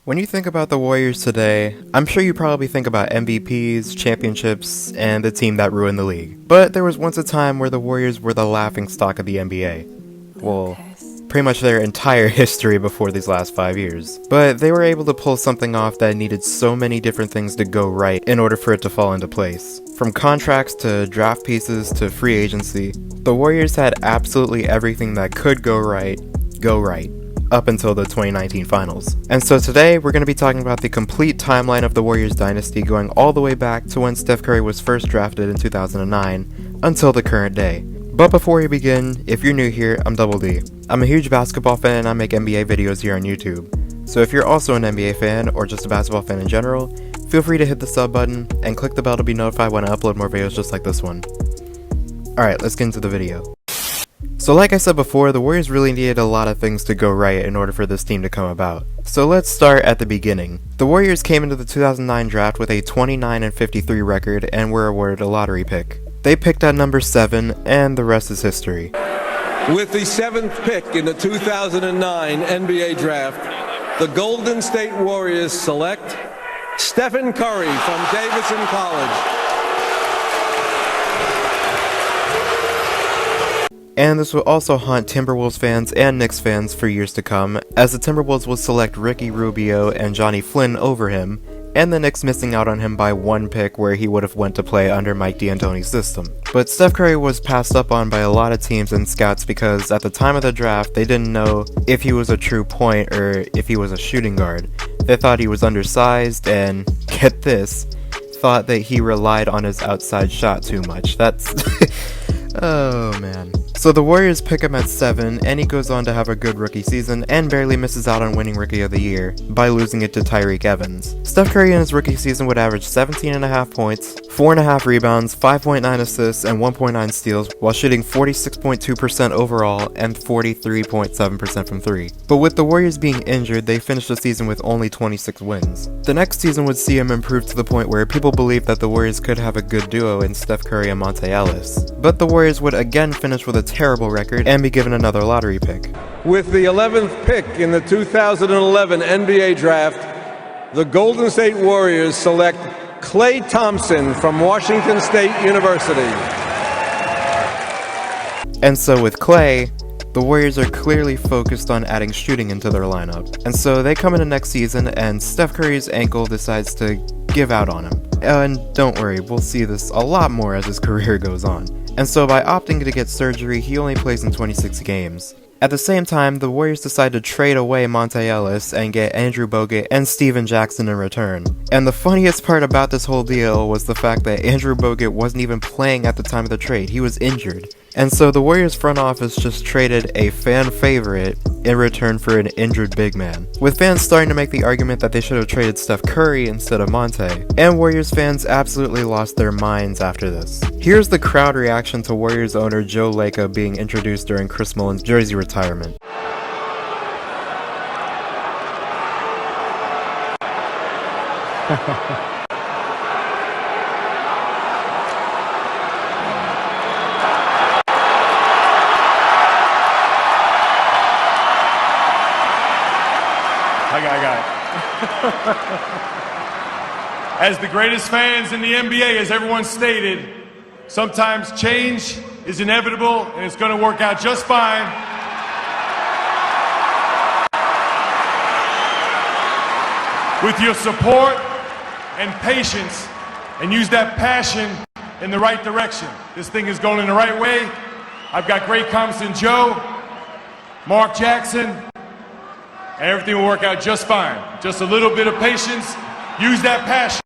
When you think about the Warriors today, I'm sure you probably think about MVPs, championships, and the team that ruined the league. But there was once a time where the Warriors were the laughingstock of the NBA. Well, pretty much their entire history before these last 5 years. But they were able to pull something off that needed so many different things to go right in order for it to fall into place. From contracts to draft pieces to free agency, the Warriors had absolutely everything that could go right, up until the 2019 finals. And so today, we're going to be talking about the complete timeline of the Warriors dynasty going all the way back to when Steph Curry was first drafted in 2009 until the current day. But before we begin, if you're new here, I'm Double D. I'm a huge basketball fan and I make NBA videos here on YouTube. So if you're also an NBA fan or just a basketball fan in general, feel free to hit the sub button and click the bell to be notified when I upload more videos just like this one. Alright, let's get into the video. So like I said before, the Warriors really needed a lot of things to go right in order for this team to come about. So let's start at the beginning. The Warriors came into the 2009 draft with a 29-53 record and were awarded a lottery pick. They picked at number 7, and the rest is history. With the 7th pick in the 2009 NBA draft, the Golden State Warriors select Stephen Curry from Davidson College. And this will also haunt Timberwolves fans and Knicks fans for years to come, as the Timberwolves will select Ricky Rubio and Johnny Flynn over him, and the Knicks missing out on him by 1 pick where he would have went to play under Mike D'Antoni's system. But Steph Curry was passed up on by a lot of teams and scouts because at the time of the draft, they didn't know if he was a true point or if he was a shooting guard. They thought he was undersized and, get this, thought that he relied on his outside shot too much. That's... oh man. So the Warriors pick him at 7, and he goes on to have a good rookie season and barely misses out on winning Rookie of the Year by losing it to Tyreke Evans. Steph Curry in his rookie season would average 17.5 points, 4.5 rebounds, 5.9 assists, and 1.9 steals while shooting 46.2% overall and 43.7% from 3. But with the Warriors being injured, they finished the season with only 26 wins. The next season would see him improve to the point where people believed that the Warriors could have a good duo in Steph Curry and Monte Ellis. But the Warriors would again finish with a terrible record and be given another lottery pick. With the 11th pick in the 2011 NBA draft, the Golden State Warriors select Klay Thompson from Washington State University. And so with Klay, the Warriors are clearly focused on adding shooting into their lineup. And so they come into next season and Steph Curry's ankle decides to give out on him. And don't worry, we'll see this a lot more as his career goes on. And so by opting to get surgery, he only plays in 26 games. At the same time, the Warriors decide to trade away Monte Ellis and get Andrew Bogut and Steven Jackson in return. And the funniest part about this whole deal was the fact that Andrew Bogut wasn't even playing at the time of the trade. He was injured. And so the Warriors front office just traded a fan favorite in return for an injured big man, with fans starting to make the argument that they should have traded Steph Curry instead of Monte. And Warriors fans absolutely lost their minds after this. Here's the crowd reaction to Warriors owner Joe LAKEY being introduced during Chris Mullin's jersey retirement. I got it. As the greatest fans in the NBA, as everyone stated, sometimes change is inevitable and it's going to work out just fine. With your support and patience, and use that passion in the right direction. This thing is going in the right way. I've got great confidence in Joe, Mark Jackson, and everything will work out just fine. Just a little bit of patience, use that passion.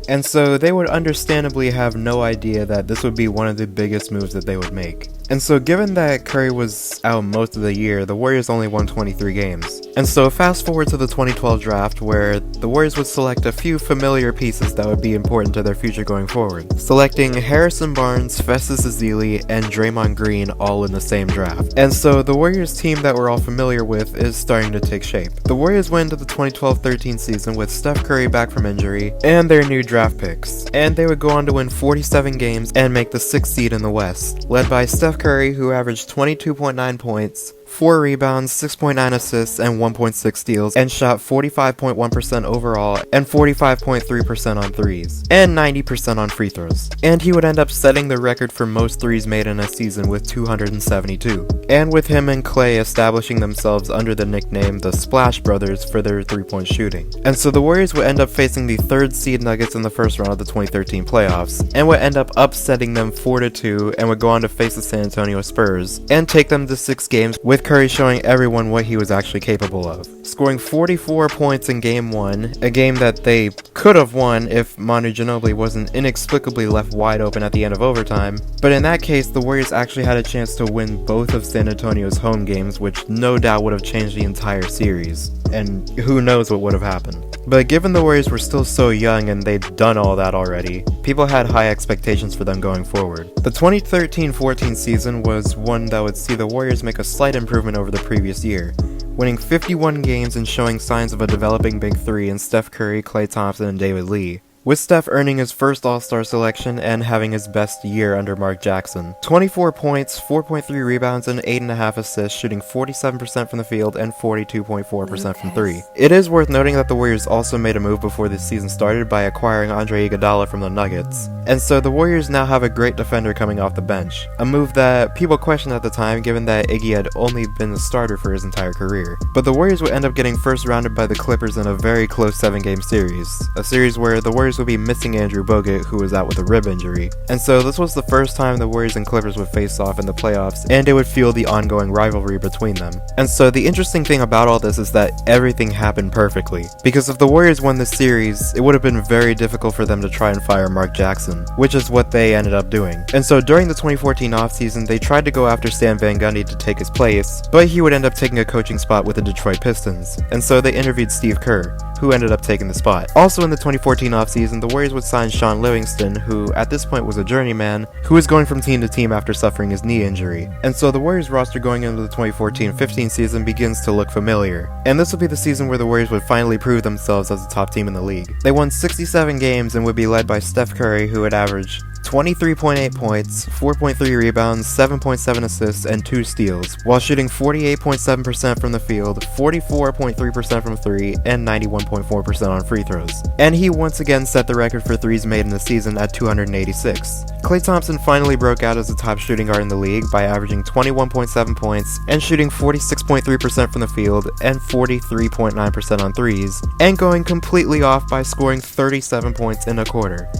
And so they would understandably have no idea that this would be one of the biggest moves that they would make. And so given that Curry was out most of the year, the Warriors only won 23 games. And so fast forward to the 2012 draft where the Warriors would select a few familiar pieces that would be important to their future going forward, selecting Harrison Barnes, Festus Ezeli, and Draymond Green all in the same draft. And so the Warriors team that we're all familiar with is starting to take shape. The Warriors went into the 2012-13 season with Steph Curry back from injury and their new draft picks, and they would go on to win 47 games and make the 6th seed in the West, led by Steph Curry, who averaged 22.9 points, 4 rebounds, 6.9 assists, and 1.6 steals, and shot 45.1% overall and 45.3% on threes, and 90% on free throws. And he would end up setting the record for most threes made in a season with 272. And with him and Klay establishing themselves under the nickname the Splash Brothers for their three-point shooting. And so the Warriors would end up facing the 3rd seed Nuggets in the first round of the 2013 playoffs, and would end up upsetting them 4-2, and would go on to face the San Antonio Spurs, and take them to 6 games, with Curry showing everyone what he was actually capable of. Scoring 44 points in Game 1, a game that they could have won if Manu Ginobili wasn't inexplicably left wide open at the end of overtime, but in that case the Warriors actually had a chance to win both of San Antonio's home games, which no doubt would have changed the entire series, and who knows what would have happened. But given the Warriors were still so young and they'd done all that already, people had high expectations for them going forward. The 2013-14 season was one that would see the Warriors make a slight improvement over the previous year, winning 51 games and showing signs of a developing big three in Steph Curry, Klay Thompson, and David Lee, with Steph earning his first All-Star selection and having his best year under Mark Jackson. 24 points, 4.3 rebounds, and 8.5 assists, shooting 47% from the field and 42.4% from 3. It is worth noting that the Warriors also made a move before this season started by acquiring Andre Iguodala from the Nuggets, and so the Warriors now have a great defender coming off the bench, a move that people questioned at the time given that Iggy had only been a starter for his entire career. But the Warriors would end up getting first rounded by the Clippers in a very close 7-game series, a series where the Warriors would be missing Andrew Bogut, who was out with a rib injury, and so this was the first time the Warriors and Clippers would face off in the playoffs, and it would fuel the ongoing rivalry between them. And so the interesting thing about all this is that everything happened perfectly, because if the Warriors won this series, it would have been very difficult for them to try and fire Mark Jackson, which is what they ended up doing. And so during the 2014 offseason, they tried to go after Stan Van Gundy to take his place, but he would end up taking a coaching spot with the Detroit Pistons, and so they interviewed Steve Kerr, who ended up taking the spot. Also in the 2014 offseason, the Warriors would sign Sean Livingston, who at this point was a journeyman, who was going from team to team after suffering his knee injury. And so the Warriors roster going into the 2014-15 season begins to look familiar. And this would be the season where the Warriors would finally prove themselves as a top team in the league. They won 67 games and would be led by Steph Curry, who would average 23.8 points, 4.3 rebounds, 7.7 assists, and 2 steals, while shooting 48.7% from the field, 44.3% from 3, and 91.4% on free throws. And he once again set the record for threes made in the season at 286. Klay Thompson finally broke out as the top shooting guard in the league by averaging 21.7 points and shooting 46.3% from the field and 43.9% on threes, and going completely off by scoring 37 points in a quarter.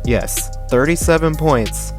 Yes, 37 points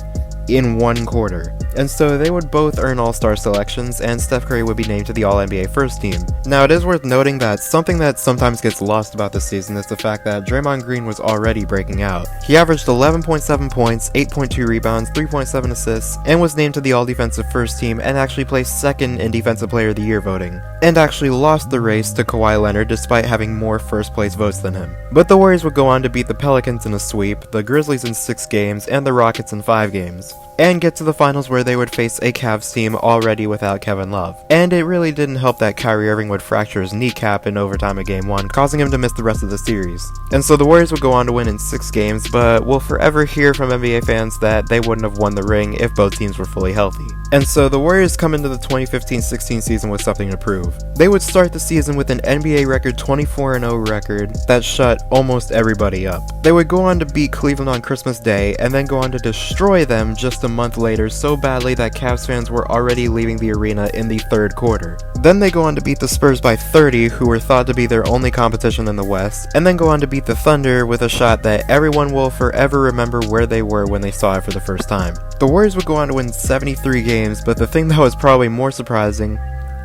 in one quarter. And so they would both earn All-Star selections, and Steph Curry would be named to the All-NBA first team. Now, it is worth noting that something that sometimes gets lost about this season is the fact that Draymond Green was already breaking out. He averaged 11.7 points, 8.2 rebounds, 3.7 assists, and was named to the All-Defensive first team and actually placed second in Defensive Player of the Year voting, and actually lost the race to Kawhi Leonard despite having more first-place votes than him. But the Warriors would go on to beat the Pelicans in a sweep, the Grizzlies in 6 games, and the Rockets in 5 games, and get to the finals where they would face a Cavs team already without Kevin Love. And it really didn't help that Kyrie Irving would fracture his kneecap in overtime of Game 1, causing him to miss the rest of the series. And so the Warriors would go on to win in 6 games, but we'll forever hear from NBA fans that they wouldn't have won the ring if both teams were fully healthy. And so the Warriors come into the 2015-16 season with something to prove. They would start the season with an NBA record 24-0 record that shut almost everybody up. They would go on to beat Cleveland on Christmas Day, and then go on to destroy them just a month later so badly that Cavs fans were already leaving the arena in the 3rd quarter. Then they go on to beat the Spurs by 30, who were thought to be their only competition in the West, and then go on to beat the Thunder with a shot that everyone will forever remember where they were when they saw it for the first time. The Warriors would go on to win 73 games, but the thing that was probably more surprising,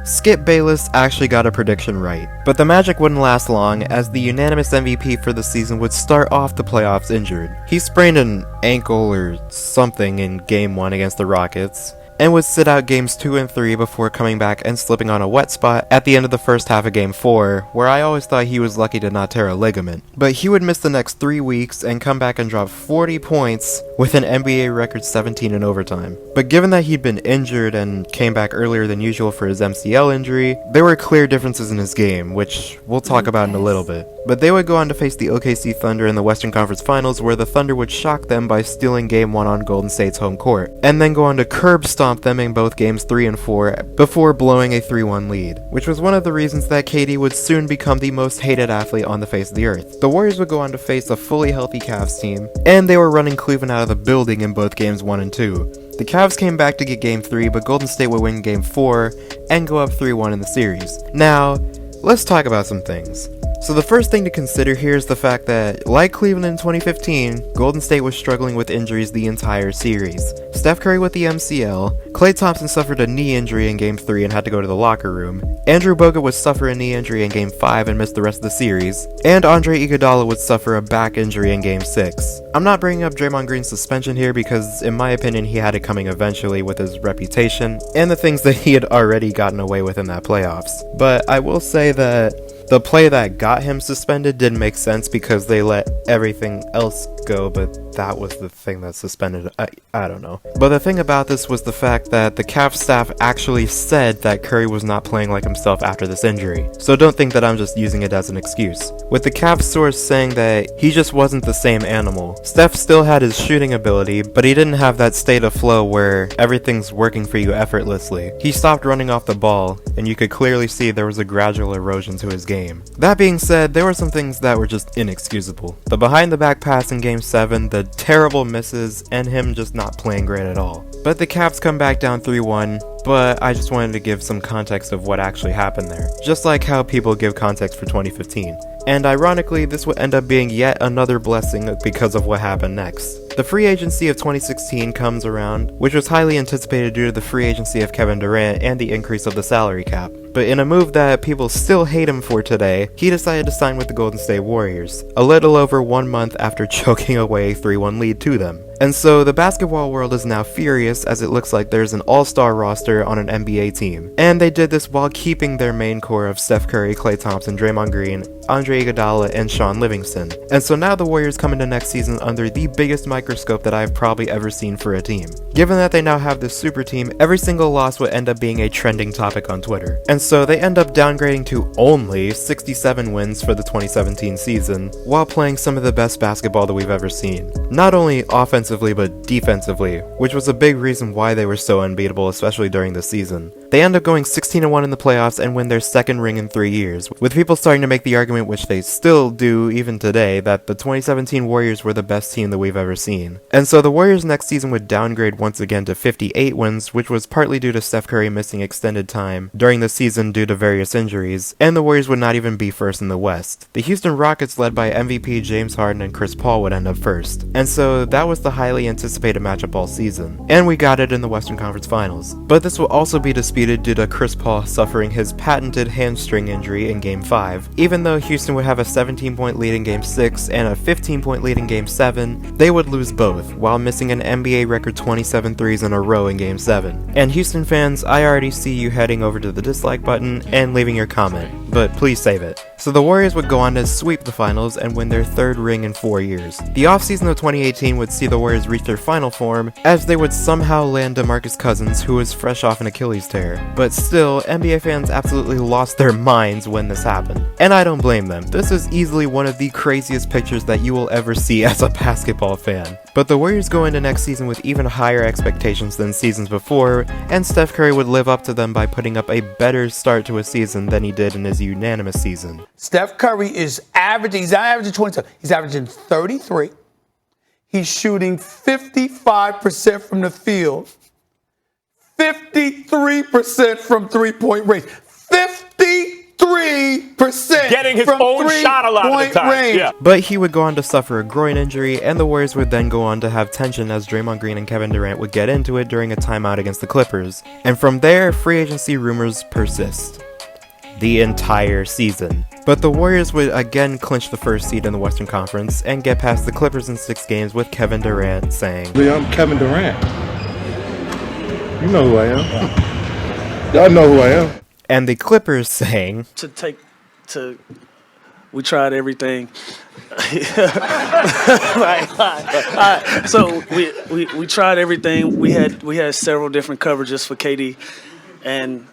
Skip Bayless actually got a prediction right. But the magic wouldn't last long, as the unanimous MVP for the season would start off the playoffs injured. He sprained an ankle or something in Game 1 against the Rockets, and would sit out games 2 and 3 before coming back and slipping on a wet spot at the end of the first half of Game 4, where I always thought he was lucky to not tear a ligament. But he would miss the next 3 weeks and come back and drop 40 points with an NBA record 17 in overtime. But given that he'd been injured and came back earlier than usual for his MCL injury, there were clear differences in his game, which we'll talk about in a little bit. But they would go on to face the OKC Thunder in the Western Conference Finals, where the Thunder would shock them by stealing Game 1 on Golden State's home court, and then go on to curb stomp stomped them in both games 3 and 4 before blowing a 3-1 lead, which was one of the reasons that KD would soon become the most hated athlete on the face of the earth. The Warriors would go on to face a fully healthy Cavs team, and they were running Cleveland out of the building in both games 1 and 2. The Cavs came back to get game 3, but Golden State would win game 4 and go up 3-1 in the series. Now, let's talk about some things. So the first thing to consider here is the fact that, like Cleveland in 2015, Golden State was struggling with injuries the entire series. Steph Curry with the MCL, Klay Thompson suffered a knee injury in Game 3 and had to go to the locker room, Andrew Bogut would suffer a knee injury in Game 5 and miss the rest of the series, and Andre Iguodala would suffer a back injury in Game 6. I'm not bringing up Draymond Green's suspension here because, in my opinion, he had it coming eventually with his reputation and the things that he had already gotten away with in that playoffs. But I will say that the play that got him suspended didn't make sense because they let everything else go, but that was the thing that suspended. I don't know. But the thing about this was the fact that the Cavs staff actually said that Curry was not playing like himself after this injury. So don't think that I'm just using it as an excuse. With the Cavs source saying that he just wasn't the same animal. Steph still had his shooting ability, but he didn't have that state of flow where everything's working for you effortlessly. He stopped running off the ball, and you could clearly see there was a gradual erosion to his game. That being said, there were some things that were just inexcusable. The behind-the-back pass in Game 7, the terrible misses, and him just not playing great at all. But the Cavs come back down 3-1, but I just wanted to give some context of what actually happened there, just like how people give context for 2015. And ironically, this would end up being yet another blessing because of what happened next. The free agency of 2016 comes around, which was highly anticipated due to the free agency of Kevin Durant and the increase of the salary cap. But in a move that people still hate him for today, he decided to sign with the Golden State Warriors, a little over 1 month after choking away a 3-1 lead to them. And so the basketball world is now furious as it looks like there's an all-star roster on an NBA team. And they did this while keeping their main core of Steph Curry, Klay Thompson, Draymond Green, Andre Iguodala, and Sean Livingston. And so now the Warriors come into next season under the biggest microscope that I've probably ever seen for a team. Given that they now have this super team, every single loss would end up being a trending topic on Twitter. And so they end up downgrading to only 67 wins for the 2017 season, while playing some of the best basketball that we've ever seen. Not only offensively, but defensively, which was a big reason why they were so unbeatable, especially during the season. They end up going 16-1 in the playoffs and win their second ring in 3 years, with people starting to make the argument, which they still do even today, that the 2017 Warriors were the best team that we've ever seen. And so the Warriors next season would downgrade once again to 58 wins, which was partly due to Steph Curry missing extended time during the season due to various injuries, and the Warriors would not even be first in the West. The Houston Rockets, led by MVP James Harden and Chris Paul, would end up first. And so that was the highly anticipated matchup all season, and we got it in the Western Conference Finals. But this will also be disputed due to Chris Paul suffering his patented hamstring injury in Game 5. Even though Houston would have a 17-point lead in Game 6 and a 15-point lead in Game 7, they would lose both, while missing an NBA record 27 threes in a row in Game 7. And Houston fans, I already see you heading over to the dislike button and leaving your comment, but please save it. So the Warriors would go on to sweep the finals and win their third ring in 4 years. The offseason of 2018 would see the Warriors reach their final form, as they would somehow land DeMarcus Cousins, who was fresh off an Achilles tear. But still, NBA fans absolutely lost their minds when this happened. And I don't blame them. This is easily one of the craziest pictures that you will ever see as a basketball fan. But the Warriors go into next season with even higher expectations than seasons before, and Steph Curry would live up to them by putting up a better start to a season than he did in his unanimous season. Steph Curry is averaging, he's not averaging 27, he's averaging 33. He's shooting 55% from the field, 53% from three-point range, 53% getting his from own shot a lot of the time. range. Yeah. But he would go on to suffer a groin injury, and the Warriors would then go on to have tension as Draymond Green and Kevin Durant would get into it during a timeout against the Clippers. And from there, free agency rumors persist the entire season. But the Warriors would again clinch the first seed in the Western Conference and get past the Clippers in 6 games with Kevin Durant saying, I'm Kevin Durant. You know who I am. Y'all know who I am. And the Clippers saying, we tried everything. So we tried everything. We had several different coverages for KD, and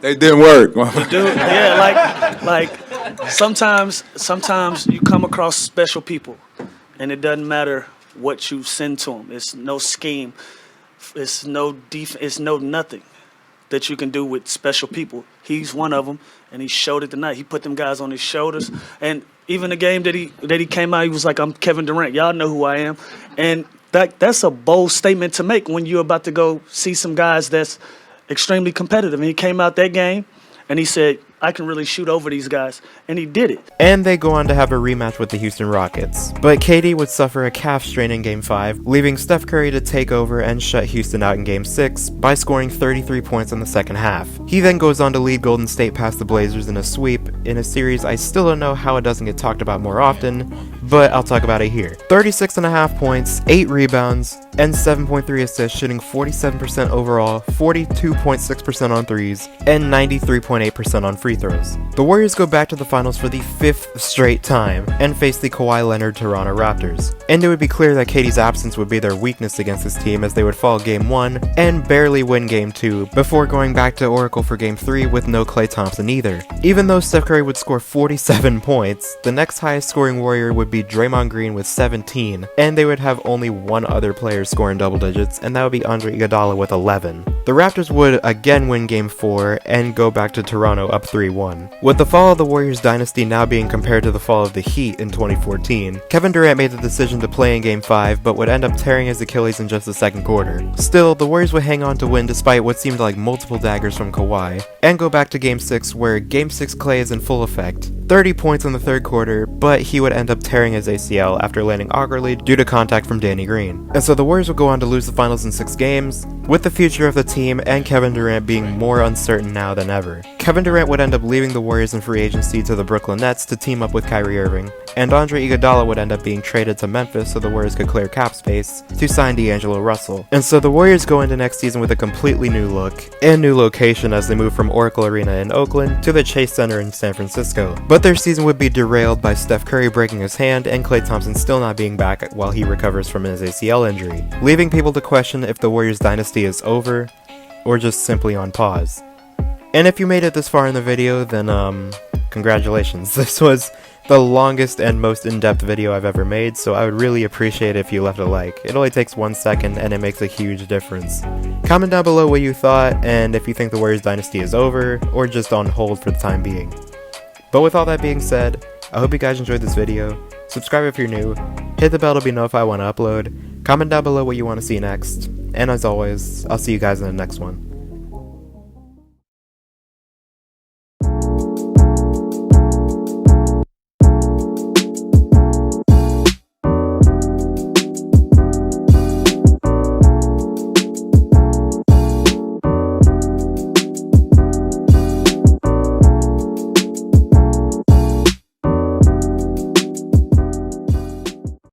They didn't work. like sometimes you come across special people, and it doesn't matter what you send to them. It's no scheme. it's no nothing that you can do with special people. He's one of them, and he showed it tonight. He put them guys on his shoulders, and even the game that he came out, he was like, "I'm Kevin Durant. Y'all know who I am," and that's a bold statement to make when you're about to go see some guys that's extremely competitive. And he came out that game, and he said, I can really shoot over these guys, and he did it. And they go on to have a rematch with the Houston Rockets. But KD would suffer a calf strain in Game 5, leaving Steph Curry to take over and shut Houston out in Game 6 by scoring 33 points in the second half. He then goes on to lead Golden State past the Blazers in a sweep in a series I still don't know how it doesn't get talked about more often, but I'll talk about it here. 36.5 points, 8 rebounds, and 7.3 assists, shooting 47% overall, 42.6% on threes, and 93.8% on free throws. The Warriors go back to the finals for the 5th straight time and face the Kawhi Leonard Toronto Raptors. And it would be clear that KD's absence would be their weakness against this team, as they would fall Game 1 and barely win Game 2 before going back to Oracle for Game 3 with no Klay Thompson either. Even though Steph Curry would score 47 points, the next highest scoring Warrior would be Draymond Green with 17, and they would have only one other player scoring double digits, and that would be Andre Iguodala with 11. The Raptors would again win Game 4 and go back to Toronto up 3-1. With the fall of the Warriors dynasty now being compared to the fall of the Heat in 2014, Kevin Durant made the decision to play in Game 5 but would end up tearing his Achilles in just the second quarter. Still, the Warriors would hang on to win despite what seemed like multiple daggers from Kawhi, and go back to Game 6 where Game 6 Klay is in full effect. 30 points in the third quarter, but he would end up tearing his ACL after landing awkwardly due to contact from Danny Green. And so the Warriors would go on to lose the finals in 6 games, with the future of the team and Kevin Durant being more uncertain now than ever. Kevin Durant would end up leaving the Warriors in free agency to the Brooklyn Nets to team up with Kyrie Irving, and Andre Iguodala would end up being traded to Memphis so the Warriors could clear cap space to sign D'Angelo Russell. And so the Warriors go into next season with a completely new look and new location as they move from Oracle Arena in Oakland to the Chase Center in San Francisco. But their season would be derailed by Steph Curry breaking his hand and Klay Thompson still not being back while he recovers from his ACL injury, leaving people to question if the Warriors dynasty is over or just simply on pause. And if you made it this far in the video, then congratulations. This was the longest and most in-depth video I've ever made, so I would really appreciate it if you left a like. It only takes 1 second and it makes a huge difference. Comment down below what you thought and if you think the Warriors dynasty is over or just on hold for the time being. But with all that being said, I hope you guys enjoyed this video. Subscribe if you're new, hit the bell to be notified when I upload, comment down below what you want to see next, and as always, I'll see you guys in the next one.